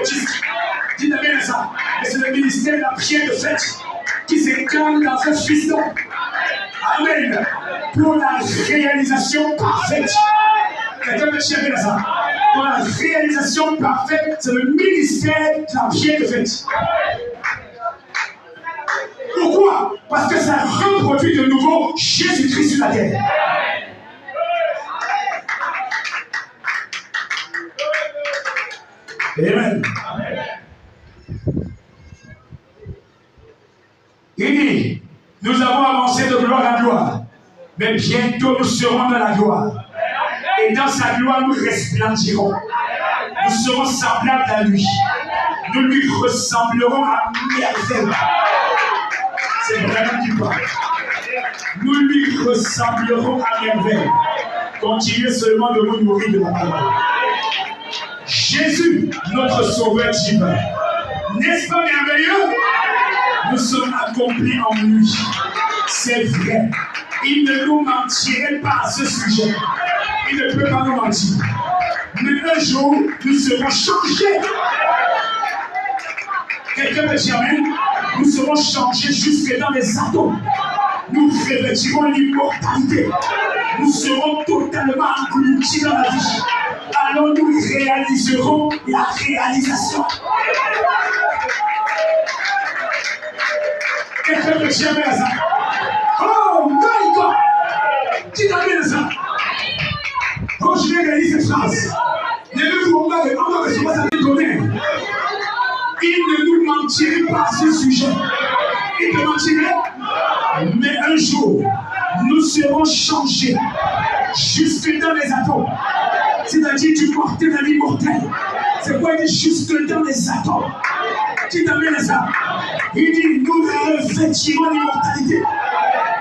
pentecôtiste. Dites Amen à ça. Et c'est le ministère de la prière de fête qui s'incarne dans un fiston. Amen. Pour la réalisation parfaite. Quelqu'un peut dire Amen à ça. Pour la réalisation parfaite, c'est le ministère de la prière de fête. Pourquoi? Parce que ça reproduit de nouveau Jésus-Christ sur la terre. Amen. Il dit, nous avons avancé de gloire en gloire, mais bientôt nous serons dans la gloire. Et dans sa gloire, nous resplendirons. Nous serons semblables à lui. Nous lui ressemblerons à merveille. C'est vraiment du pas. Nous lui ressemblerons à merveille. Continuez seulement de vous nourrir de la parole. Jésus, notre sauveur divin. N'est-ce pas merveilleux? Nous sommes accomplis en lui. C'est vrai. Il ne nous mentirait pas à ce sujet. Il ne peut pas nous mentir. Mais un jour, nous serons changés. Quelqu'un peut dire Amen? Nous serons changés jusque dans les atomes. Nous revêtirons l'immortalité. Nous serons totalement engloutis dans la vie. Alors nous réaliserons la réalisation. Quelqu'un peut dire Amen à ça? Oh my God! Dites Amen à ça. Quand je vais réaliser cette phrase, on va recevoir sa détonner. Il ne nous mentirait pas à ce sujet. Il ne mentirait. Mais un jour, nous serons changés jusque dans les atomes. C'est-à-dire du mortel à l'immortel. C'est quoi il dit jusque dans les atomes? Qui t'amène à ça? Il dit nous revêtirons l'immortalité.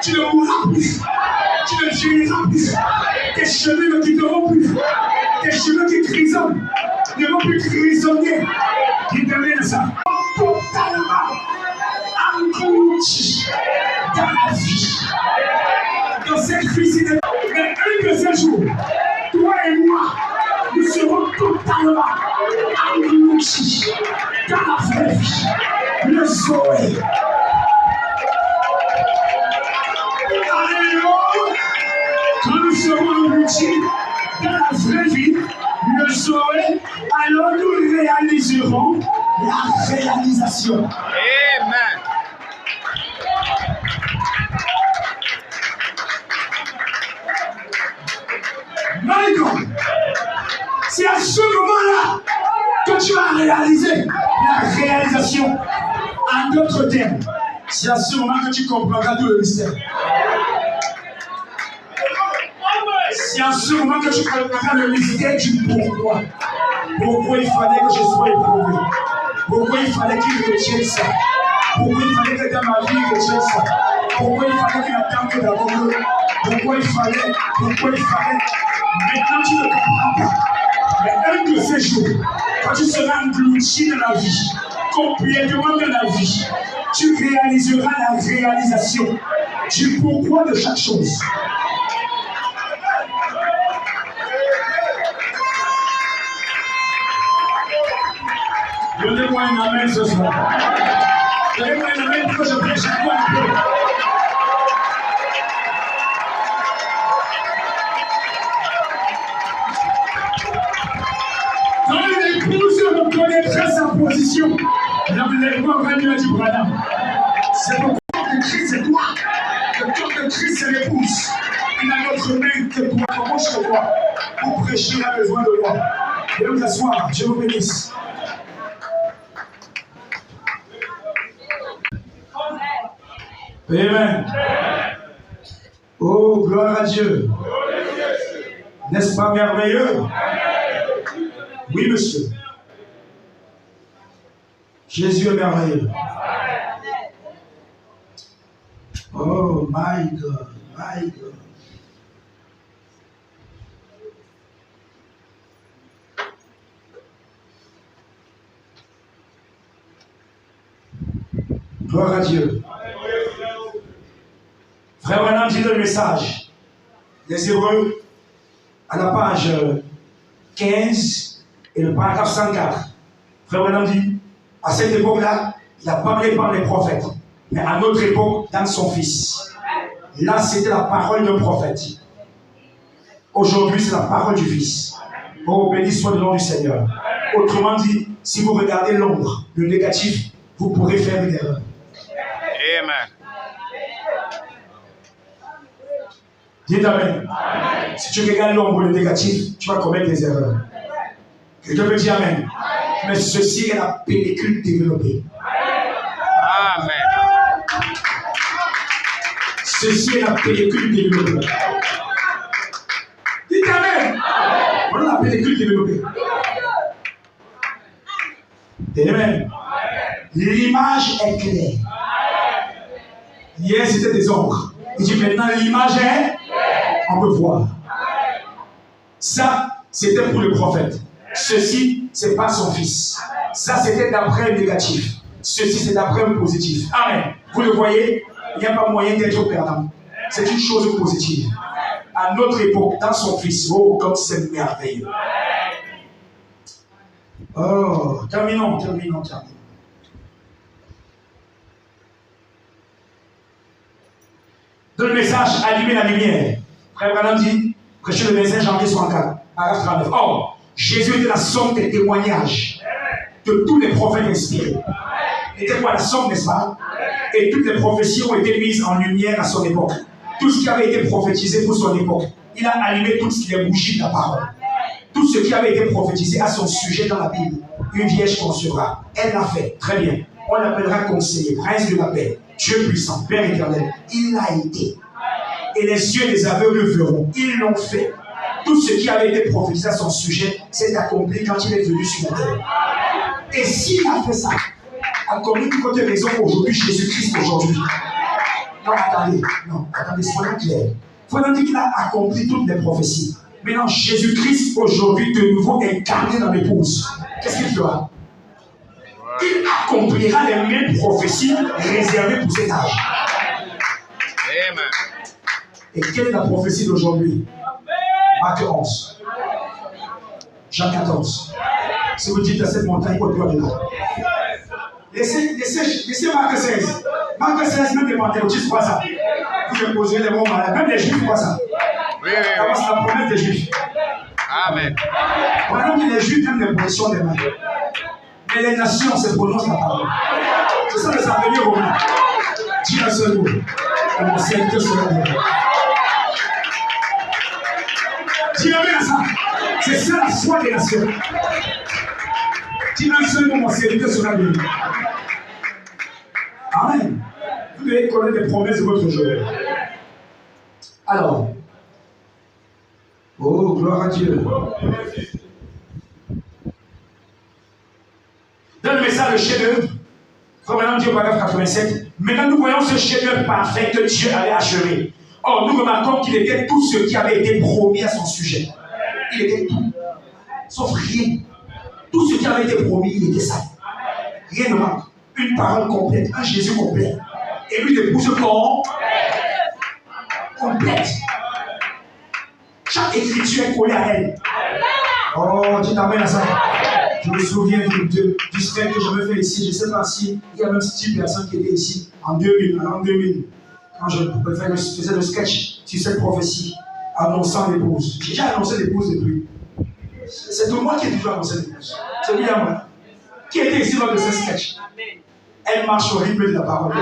Tu ne mourras plus. Tu ne vieilliras plus. Tes cheveux ne quitteront plus. Tes cheveux qui grisonnent ne vont plus grisonner. Il t'amène à ça. Totalement englouti dans la vie. Dans cette vie, mais un de ces jours, toi et moi, nous serons totalement engloutis dans la vraie vie. Le Zoé. Quand nous serons engloutis dans la vraie vie, le Zoé, alors nous réaliserons la réalisation. Amen. My God, c'est à ce moment-là que tu vas réaliser la réalisation. En d'autres termes, c'est à ce moment que tu comprendras tout le mystère. C'est à ce moment que tu comprendras le mystère du pourquoi. Pourquoi il fallait que je sois éprouvé. Pourquoi il fallait qu'il retienne ça. Pourquoi il fallait que dans ma vie il retienne ça. Pourquoi il fallait qu'il attende d'abord. Pourquoi il fallait. Maintenant tu ne comprends pas. Mais un de ces jours, quand tu seras englouti dans la vie, complètement dans la vie, tu réaliseras la réalisation du pourquoi de chaque chose. Donnez-moi un amen ce soir. Donnez-moi un amen pour que je prêche à toi un peu. Quand l'épouse reconnaîtra sa position, l'enlèvement aura lieu du Branham. C'est pourquoi le Christ c'est toi. Le corps de Christ c'est l'épouse. Il a notre main que toi. Comment je te vois? Pour prêcher, il a besoin de moi. Et vous asseoir, je vous bénisse. Amen. Oh, gloire à Dieu. N'est-ce pas merveilleux? Oui, monsieur. Jésus est merveilleux. Oh, my God, my God. Gloire à Dieu. Frère Branham dit le message des Hébreux à la page 15 et le paragraphe 104. Frère Branham dit, à cette époque-là, il a parlé par les prophètes. Mais à notre époque, dans son Fils. Là, c'était la parole d'un prophète. Aujourd'hui, c'est la parole du Fils. Oh, béni soit le nom du Seigneur. Autrement dit, si vous regardez l'ombre, le négatif, vous pourrez faire une erreur. Amen. Dites Amen. Si tu regardes l'ombre, le négatif, tu vas commettre des erreurs. Quelqu'un peut dire Amen. Mais ceci est la pellicule développée. Amen. Ceci est la pellicule développée. Dites Amen. Voilà la pellicule développée. Amen. L'image est claire. Hier, c'était des ombres. Il dit maintenant, l'image est, on peut voir. Ça, c'était pour le prophète. Ceci, c'est pas son fils. Ça, c'était d'après le négatif. Ceci, c'est d'après le positif. Amen. Vous le voyez, il n'y a pas moyen d'être perdant. C'est une chose positive. À notre époque, dans son fils, oh, comme c'est merveilleux. Oh, terminons. Dans le message, allumer la lumière. Frère Branham dit, prêchez le message janvier 64, paragraphe 39. Or, Jésus était la somme des témoignages de tous les prophètes inspirés. Il était quoi la somme, n'est-ce pas? Et toutes les prophéties ont été mises en lumière à son époque. Tout ce qui avait été prophétisé pour son époque. Il a allumé toutes les bougies de la parole. Tout ce qui avait été prophétisé à son sujet dans la Bible. Une vierge concevra. Elle l'a fait. Très bien. On l'appellera conseiller, prince de la paix, Dieu puissant, Père éternel. Il l'a été. Et les yeux des aveugles verront. Ils l'ont fait. Tout ce qui avait été prophétisé à son sujet s'est accompli quand il est venu sur la terre. Et s'il a fait ça, accompli de côté raison aujourd'hui, Jésus-Christ aujourd'hui. Non, attendez, soyons clairs. Il faut dire qu'il a accompli toutes les prophéties. Maintenant, Jésus-Christ aujourd'hui, de nouveau incarné dans l'épouse. Qu'est-ce qu'il fera? Il accomplira les mêmes prophéties réservées pour cet âge. Amen. Et quelle est la prophétie d'aujourd'hui? Marc 11. Jean 14. Si vous dites à cette montagne, il faut aller là. Laissez Marc 16. Marc 16, même les pentecôtistes croient ça. Vous imposerez les bons malades. Même les juifs croient ça. Oui. C'est la promesse des juifs. Amen. Pendant que les juifs aiment l'imposition des mains. Mais les nations se prononcent la parole. C'est ça les avenir romains. Dis un seul mot. Et mon serviteur sera libre. Dis amen à ça. C'est ça la foi des nations. Dis un seul mot, mon serviteur sera libre. Amen. Vous devez connaître les promesses de votre jour. Alors. Oh, gloire à Dieu. Dans le message de chef-d'œuvre, comme maintenant dit au paragraphe 87, maintenant nous voyons ce chef-d'œuvre parfait que Dieu avait achevé. Or, nous remarquons qu'il était tout ce qui avait été promis à son sujet. Il était tout, sauf rien. Tout ce qui avait été promis, il était ça. Rien ne manque. Une parole complète, un Jésus complet. Et lui, l'épouse complète. Chaque écriture est collée à elle. Oh, dis amen à ça. Je me souviens du script que j'avais fait ici. Je ne sais pas si il y a même 6 personnes qui étaient ici en 2000. Quand je faisais le sketch sur cette prophétie, annonçant l'épouse. J'ai déjà annoncé l'épouse depuis. C'est tout moi qui ai toujours annoncé l'épouse. C'est lui à moi. Qui était ici lors de ce sketch? Elle marche au rythme de la parole.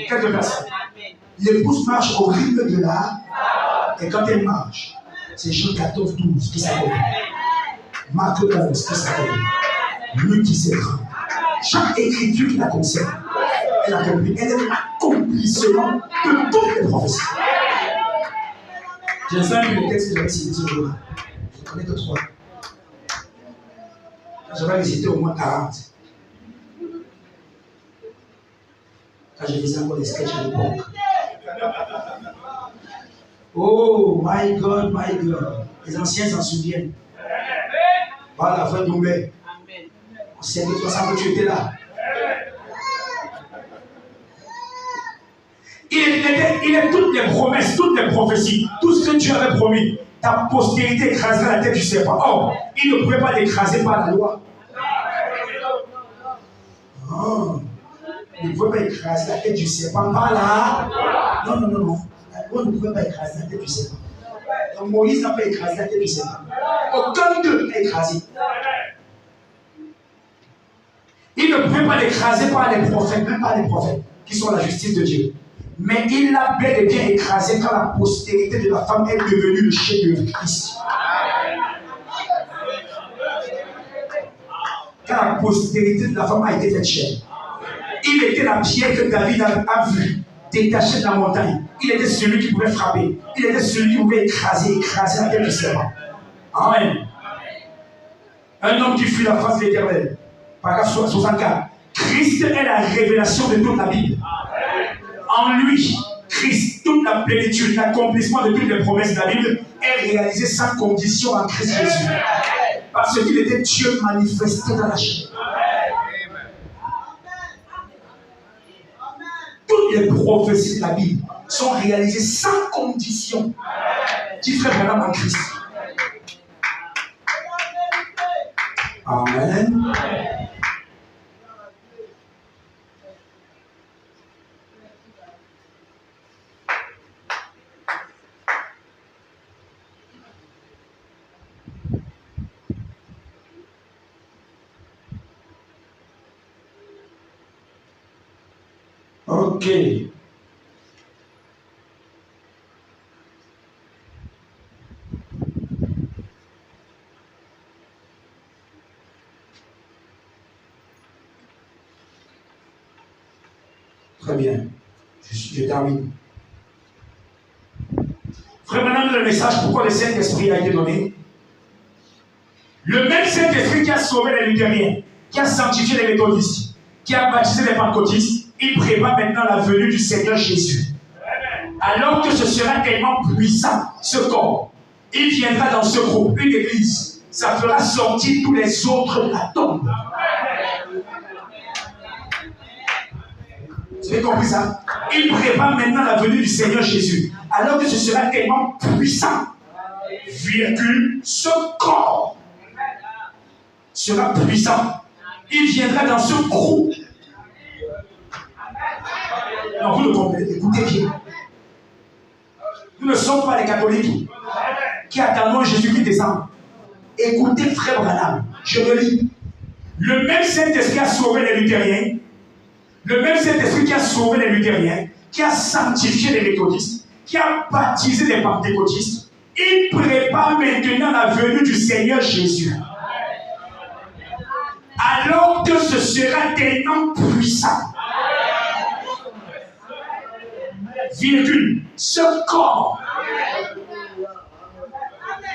Quelques personnes. L'épouse marche au rythme de la. Et quand elle marche, c'est Jean 14, 12 qui s'appelle. Marc 11 qui s'appelle. Luc 17. Chaque écriture qui la concerne, elle accomplit. Elle est l'accomplissement de toutes les prophéties. J'ai un le texte que j'avais cité ce jour-là. Je ne connais que 3. J'avais récité au moins 40. Quand je faisais encore des sketchs à l'époque. Oh, my God. Les anciens s'en souviennent. Voilà, frère Doumbé. On sait que toi, ça que tu étais là. Il est toutes les promesses, toutes les prophéties, tout ce que Dieu avait promis. Ta postérité écrasera la tête du serpent. Or, il ne pouvait pas l'écraser par la loi. Oh. Il ne pouvait pas écraser la tête du serpent par là. Non. On ne pouvait pas écraser la tête du serpent. Donc Moïse n'a pas écrasé la tête du serpent. Aucun d'eux n'a écrasé. Il ne pouvait pas l'écraser par les prophètes, même pas les prophètes, qui sont la justice de Dieu. Mais il l'a bel et bien écrasé quand la postérité de la femme est devenue le chef de Christ. Quand la postérité de la femme a été faite chère. Il était la pierre que David a vue, détachée de la montagne. Il était celui qui pouvait frapper. Il était celui qui pouvait écraser la tête du serpent. Amen. Un homme qui fuit la face de l'Éternel. Paragraphe 64. Christ est la révélation de toute la Bible. En lui, Christ, toute la plénitude, l'accomplissement de toutes les promesses de la Bible est réalisé sans condition en Christ Jésus. Parce qu'il était Dieu manifesté dans la chair. Toutes les prophéties de la Bible sont réalisées sans condition. Dit frère Branham en Christ. Amen. Ok. Très bien. Je termine. Frère, maintenant le message pourquoi le Saint-Esprit a été donné. Le même Saint-Esprit qui a sauvé les luthériens, qui a sanctifié les méthodistes, qui a baptisé les pentecôtistes, il prépare maintenant la venue du Seigneur Jésus. Alors que ce sera tellement puissant, ce corps, il viendra dans ce groupe, une église, ça fera sortir tous les autres de la tombe. Vous avez compris ça? Il prépare maintenant la venue du Seigneur Jésus. Alors que ce sera tellement puissant, virgule, ce corps sera puissant. Il viendra dans ce groupe. Non, vous le comprenez, écoutez bien. Nous ne sommes pas les catholiques qui attendons Jésus qui descend. Écoutez, frère Branham, je relis. Le même Saint-Esprit a sauvé les luthériens, le même Saint-Esprit qui a sauvé les luthériens, qui a sanctifié les méthodistes, qui a baptisé les pentecôtistes, il prépare maintenant la venue du Seigneur Jésus. Alors que ce sera tellement puissant. Virgule, ce corps,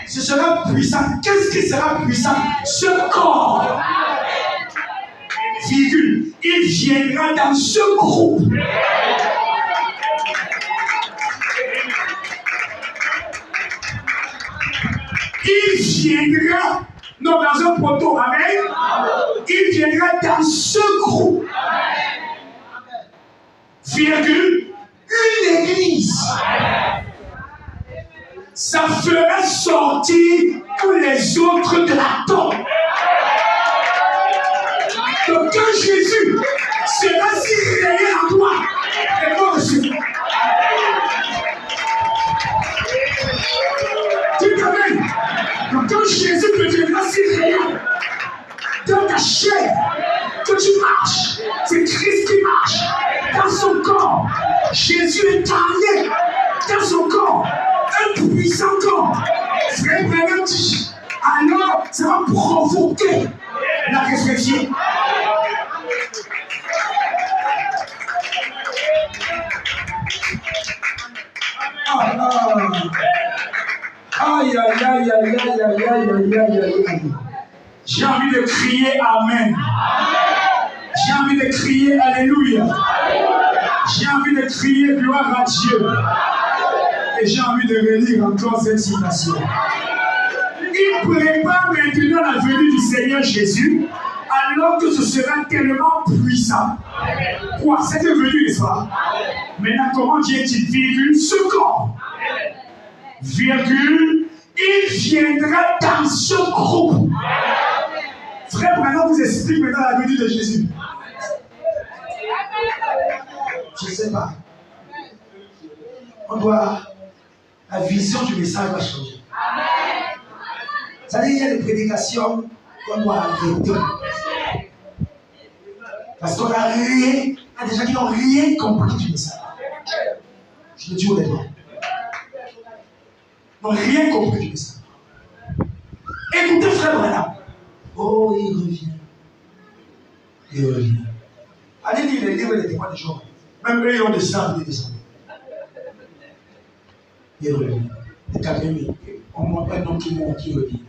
ce sera puissant. Qu'est-ce qui sera puissant? Ce corps, virgule, il viendra dans ce groupe. Il viendra, non, dans un poteau, amen. Il viendra dans ce groupe. Virgule, une église. Ça fera sortir tous les autres de la tombe. Donc quand Jésus sera si réel en toi, et moi aussi. Tu t'amènes. Donc quand Jésus deviendra si réel dans ta chair, que tu marches, c'est Christ qui marche dans son corps. Jésus est incarné dans son corps, un puissant corps. Frère Branham dit, alors ça va provoquer la résurrection. Aïe, aïe, aïe, aïe, aïe, aïe, aïe, aïe, aïe, aïe. J'ai envie de crier Amen. J'ai envie de crier Alléluia. J'ai envie de crier gloire à Dieu. Et j'ai envie de relire encore cette citation. Il prépare maintenant la venue du Seigneur Jésus, alors que ce sera tellement puissant. Quoi? C'était venu, n'est-ce pas? Maintenant, comment dit-il? Virgule, ce corps. Virgule, il viendra dans ce groupe. Frère, maintenant vous explique maintenant la venue de Jésus. sais pas. On doit... La vision du message va changer. C'est-à-dire, il y a des prédications qu'on doit arrêter. Parce qu'on n'a rien... Il y a des gens qui n'ont rien compris du message. Je le dis honnêtement. Ils n'ont rien compris du message. Écoutez, frère Branham. Oh, il revient. Il revient. Allez lire les livres et les témoins des gens. Même eux, ils ont des sangs, ils descendent. Il revient. Les caméras, on montre un homme qui revient.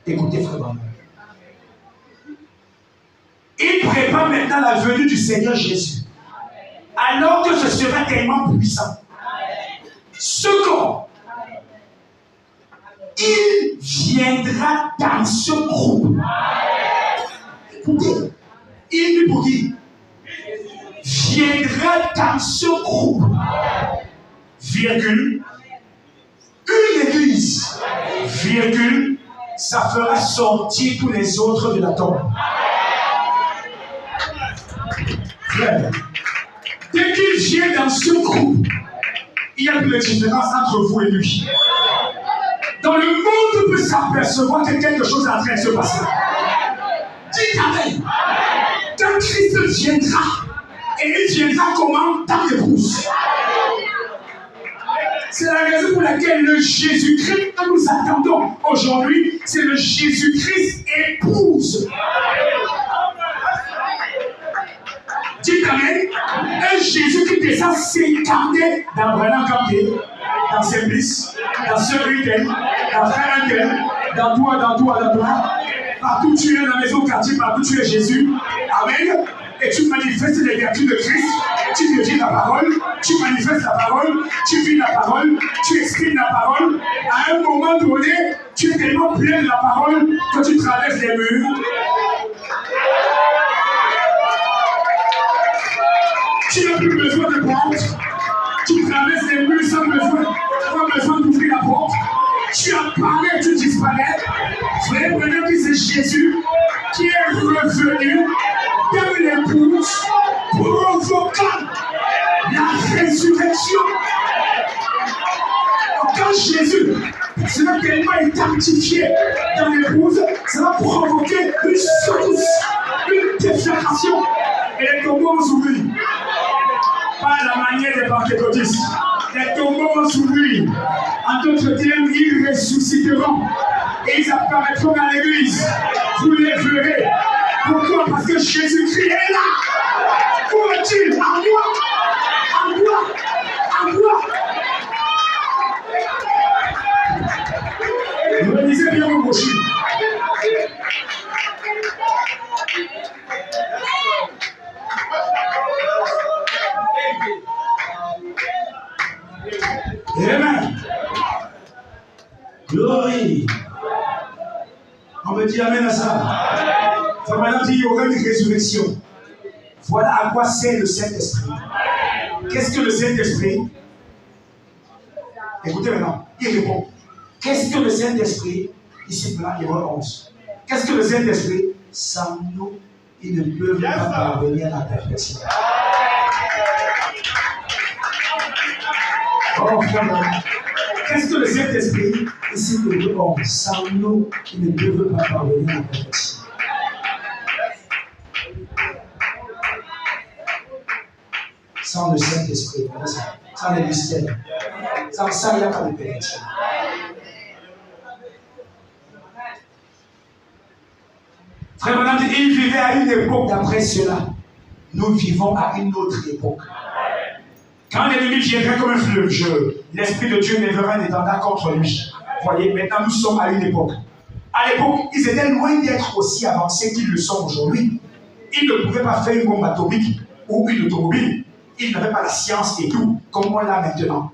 Écoutez, frère Branham. Il prépare maintenant la venue du Seigneur Jésus. Alors que ce sera tellement puissant. Second, il viendra dans ce groupe. Écoutez, il dit pour qui? Viendra dans ce groupe. Virgule. Une église. Virgule. Ça fera sortir tous les autres de la tombe. Frère, dès qu'il vient dans ce groupe, il n'y a plus de différence entre vous et lui. Dans le monde, on peut s'apercevoir que quelque chose est en train de se passer. Dites Amen. Quand Christ viendra, et il viendra comment? Dans l'épouse. C'est la raison pour laquelle le Jésus-Christ que nous attendons aujourd'hui, c'est le Jésus-Christ épouse. Dites Amen. Un Jésus qui descend s'incarner dans Branham Campé, dans Simplice, dans Sœur Riten, dans Frère Angel, dans toi. Partout tu es dans la maison quartier, partout tu es Jésus. Amen. Et tu manifestes les vertus de Christ. Tu deviens la parole, tu manifestes la parole, tu vis la parole, tu exprimes la parole. À un moment donné, tu es tellement plein de la parole que tu traverses les murs. Tu n'as plus besoin de porte. Tu traverses les murs sans besoin d'ouvrir la porte. Tu apparais, tu disparais. Frère, maintenant que c'est Jésus qui est revenu dans l'épouse, provoquant la résurrection. Quand Jésus sera tellement identifié dans l'épouse, ça va provoquer une secousse, une déflagration. Et les tombeaux vont s'ouvrir. Pas à la manière des pentecôtistes. Les tombeaux vont s'ouvrir. En d'autres termes, ils ressusciteront. Et ils apparaîtront dans l'église. Vous les verrez. Pourquoi? Parce que Jésus-Christ est là. Où est-il? En moi. En moi. En moi. Vous me lisez bien vos brochures. Amen. Glory. On me dit Amen à ça. Ça m'a dit qu'il y aura une résurrection. Voilà à quoi sert le Saint-Esprit. Qu'est-ce que le Saint-Esprit? Écoutez maintenant, il répond. Qu'est-ce que le Saint-Esprit? Ici, là, il y aura 11. Qu'est-ce que le Saint-Esprit? Sans nous, ils ne peuvent pas parvenir à la perfection. Oh, frère, qu'est-ce que le Saint-Esprit? Ici, le 11. Sans nous, ils ne peuvent pas parvenir à la perfection. Sans le Saint-Esprit, sans le mystère. Sans ça, il n'y a pas de perfection. Frère, madame, il vivait à une époque d'après cela. Nous vivons à une autre époque. Quand l'ennemi viendra comme un fleuve, l'Esprit de Dieu lèvera un étendard contre lui. Voyez, maintenant nous sommes à une époque. À l'époque, ils étaient loin d'être aussi avancés qu'ils le sont aujourd'hui. Ils ne pouvaient pas faire une bombe atomique ou une automobile. Ils n'avaient pas la science et tout, comme on l'a maintenant.